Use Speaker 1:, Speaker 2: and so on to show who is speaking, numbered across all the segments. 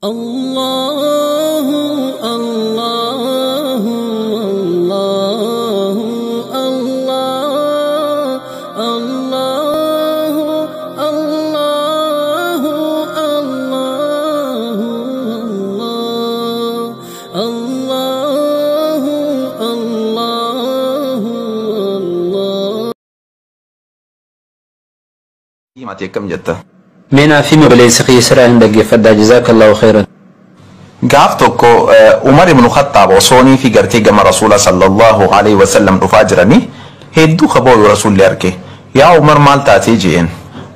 Speaker 1: الله الله الله الله الله الله الله الله الله
Speaker 2: ماتي كم جتا
Speaker 3: مينا في مبليس خيسرا عندك فدا جزاك الله خيرا
Speaker 2: قافتك عمر بن الخطاب وصوني في قرتي جمع رسول صلى الله عليه وسلم رفاجرني هدو خبو رسول لاركي يا عمر مال تاتي جين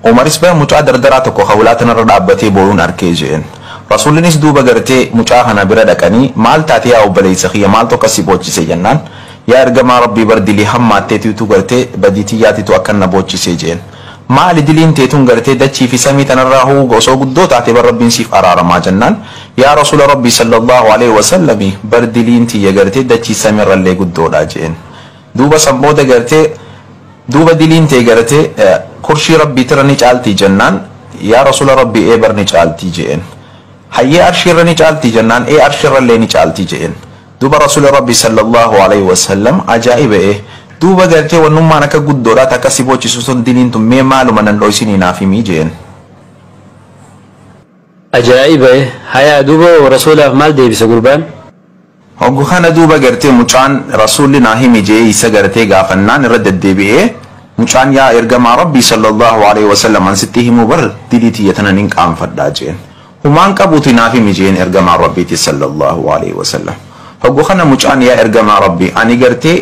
Speaker 2: عمر اسبه متعدر دراتك وخولاتنا ردابتي بولون اركي جين رسول نس دوبا قرتي متعاهنا بردكني مال تاتي او بليس خي مال تو كسبوچي سجنان يا ارجما ربي بردلي هم ماتتي تو قرتي بديتياتي تو اكن بوچي سجين maali diliin teetun gartee dachii fi samii tanarraa osoo guddoo taate bar rabbiin siif araaramaa jennaan yaa rasuula rabbii sallallahu alaihi wasallam bar diliin tiyya gartee dachii samiirrallee guddoodha jeen duuba sanbooda gartee duuba diliin tee gartee kurshii rabbii tira ni caaltii jennaan yaa rasuula rabbii bar ni caaltii jeen hayyee arshiirra ni caaltii jennaan arshiirrallee ni caaltii jeen duuba rasuula rabbii sallallahu alaihi wasallam ajaa'iba duuba gartee wannummaan akka guddoodhaa takka si bochisu sun diliin tun mee maaluma nan dhoysinii naaf himii jeen
Speaker 3: ajaa'iba hayaa duuba rasuulaaf maal deebisa gurbaan
Speaker 2: hoggu kana duuba gartee mucaan rasuulli naa himi jee isa gartee gaafannaan irra deddeebi'ee mucaan yaa ergamaa rabbii sallallahu alaihi wasallam an sitti himuu bar dilii tiyya tana nin qaanfadhaa jeen humaan qabuuti naaf himi jeen ergamaa rabbiiti sallallahu alaihi wasallam hoggu kana mucaan yaa ergamaa rabbii ani gartee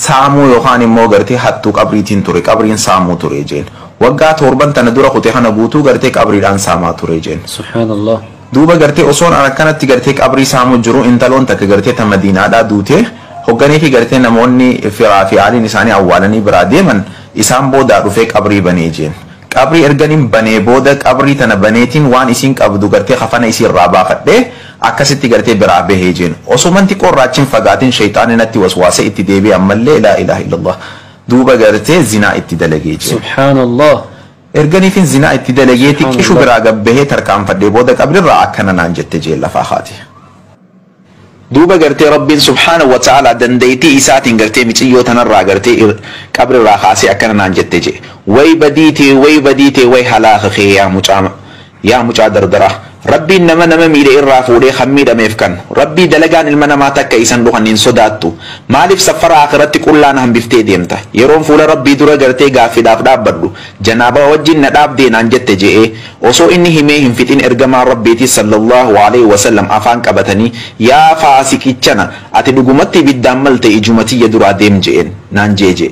Speaker 2: saamuu yookaan immoo gartee hattuu qabriitiin ture qabriin saamuu ture jeen waggaa torban tana dura kutee kana guutuu gartee qabriidhaan saamaa ture jeen
Speaker 3: subhanallah
Speaker 2: duuba gartee osoon akkanatti gartee qabrii saamuu jiru intaloon takka gartee ta madiinaadhaa duutee hogganii fi gartee namoonni firaa fi aaliin isaanii awwaalanii biraa deeman isaan boodaa dhufee qabrii banee jeen qabrii erganiin banee booda qabrii tana baneetiin waan isiin qabdu gartee kafana isiirraa baafadhee akkasitti gartee biraa bahee jeen osumanti qorraachiin fagaatiin shayxaanii natti waswaasee itti deebi'e ammallee laa ilaaha illallah duuba gartee zinaa itti dalagee jeen
Speaker 3: subhanallah
Speaker 2: erganiifin zinaa itti dalagee xiqqishu biraa gabbahee tarkaanfadhee booda qabrirraa akkana naan jette jeen lafaa haati duuba gartee rabbiin subhaanahu wa ta'ala dandeettii isaatiin gartee michiyyoo tanarraa gartee qabrirraa kaasee akkana naan jette jee way badiitee way halaaka kee yaa mucaa dardaraa rabbiin nama miidhe irraa fuudhee kan miidhameef kan rabbii dalagaan ilma namaa takka isan dhuhan hin sodaattu maaliif safara akhiratti qullaan hambiftee deemta yeroon fuula rabbii dura gartee gaaffiidhaaf dhaabbadhu janaaba wajjin na dhaabdee naan jette je'ee osoo inni himee hin fixin ergamaan rabbiiti sallallahu alaihi wasallam afaan qabatanii yaa faasiqichana ati dhugumatti ibiddaan malte ijumatiyya duraa deem je'een naan jeeje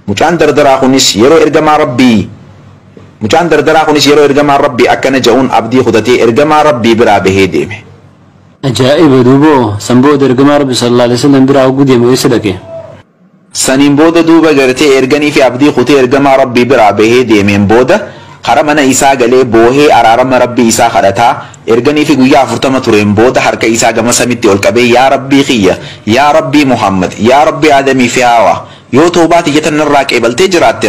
Speaker 2: mucaan dardaraa kunis yeroo ergamaa rabbii mucaan dardaraa kunis yeroo ergamaa rabbii akkana ja'uun abdii kutatee ergamaa rabbii biraa bahee deeme
Speaker 3: ajaa'iba duuba sanbooda ergamaa rabbi sallallahu alaihi wasallam biraa hogguu deeme eessa dhaqe
Speaker 2: saniin booda duuba gartee erganii fi abdii kutee ergamaa rabbii biraa bahee deemeen booda kara mana isaa galee boohee araarama rabbii isaa kadhataa erganii fi guyyaa 40 tureen booda harka isaa gama samitti ol qabee yaa rabbii kiyya yaa rabbii muhammad yaa rabbii aadamii fi hawa yoo toobaati jetannarraa qeebaltee jiraatte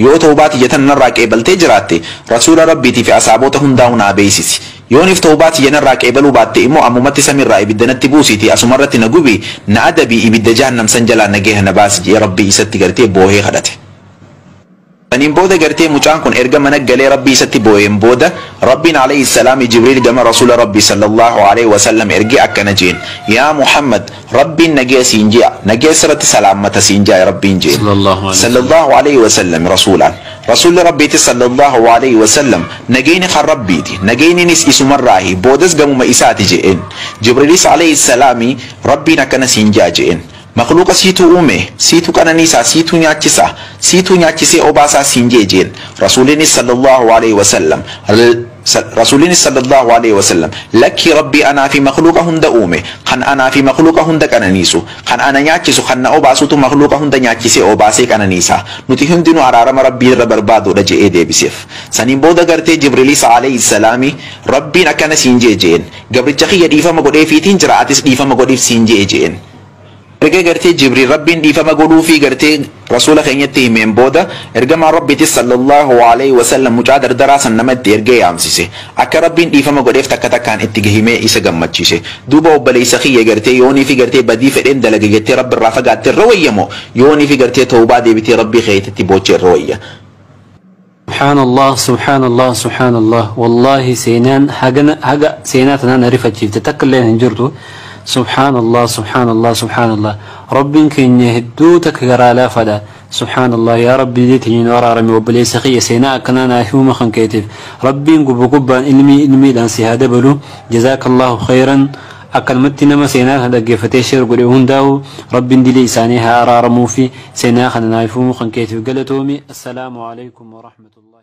Speaker 2: yoo toobaati jetannarraa qeebaltee jiraatte rasuula rabbiitii fi asaabota hundaa hunaa beeksisi yoonif toobaati jenarraa qeebaluu baatte immoo ammumatti samiirraa ibiddanatti buusiiti asumarratti na gubi na adabii ibidda jahannam san jalaa nagee na baasi jee rabbii isatti gartee boohee kadhate saniin booda gartee mucaan kun erga mana galee rabbii isatti booheen booda rabbiin alayhi salaam jibriil gama rasuula rabbii sallallahu alaihi wasallam ergee akkana jeen yaa muhammad rabbiin nagee siin ji'a nagee sirratti salaammata siin ji'a rabbiin jeen sallallahu alaihi wasallam rasuulaan rasuulli rabbiiti sallallahu alaihi wasallam nageeni kan rabbiiti nageeninis isumarraahi boodas gamuma isaati je'een jibriilis alayhi salaami rabbiin akkana siin ji'a je'een مخلوق سيتو أمه سيتو كنانيسا سيتو نياتشسي أوباسا سينجيجين رسولين صلى الله عليه وسلم لك ربي أنا في مخلوق هند أمه خن أنا في مخلوق هند كنانيسو خن أنا نياتشسو خن أوباسو تو مخلوق هند نياتشسي أوباسي كنانيسا نتهم دينو عرارم ربي ربربادو رجئ دي بسيف سنين بودا غرتي جبريليس عليه السلام ربي نكنا سينجيجين قبل جخي يديفا مقودي فيتين جراتس ديفا مقودي سينجيجين erga gartee jibriil rabbiin dhiifama godhuu fi gartee rasuula keenyatti himeen booda ergamaa rabbiiti sallallahu alaihi wasallam mucaa dardaraa san namatti ergee yaamsise akka rabbiin dhiifama godheef takka takkaan itti gahimee isa gammachiise duuba obboleessa kiyya gartee yoonii fi gartee badii fedheen dalage jettee rabbi irraa fagaatte irra wayyamo yoonii fi gartee tawbaa deebitee rabbii keetitti boochee irra wayya.
Speaker 3: سبحان الله سبحان الله سبحان الله والله سينان حاجة سينات أنا عرفت شيء تتكلم هنجرته سبحان الله سبحان الله سبحان الله ربي كن يهدوتك غرالا فدا سبحان الله يا ربي دي تجين ورا رمي وبلي سخي سينا كنا ناشوم خن كيتف ربي نقب قبا علمي لانسي هذا بلو جزاك الله خيرا أكل متنا ما سينا هذا جفتي شر قريهون داو ربي دي لسانها أرى رمو في سينا خن نايفوم خن كيتف قالتومي السلام عليكم ورحمة الله.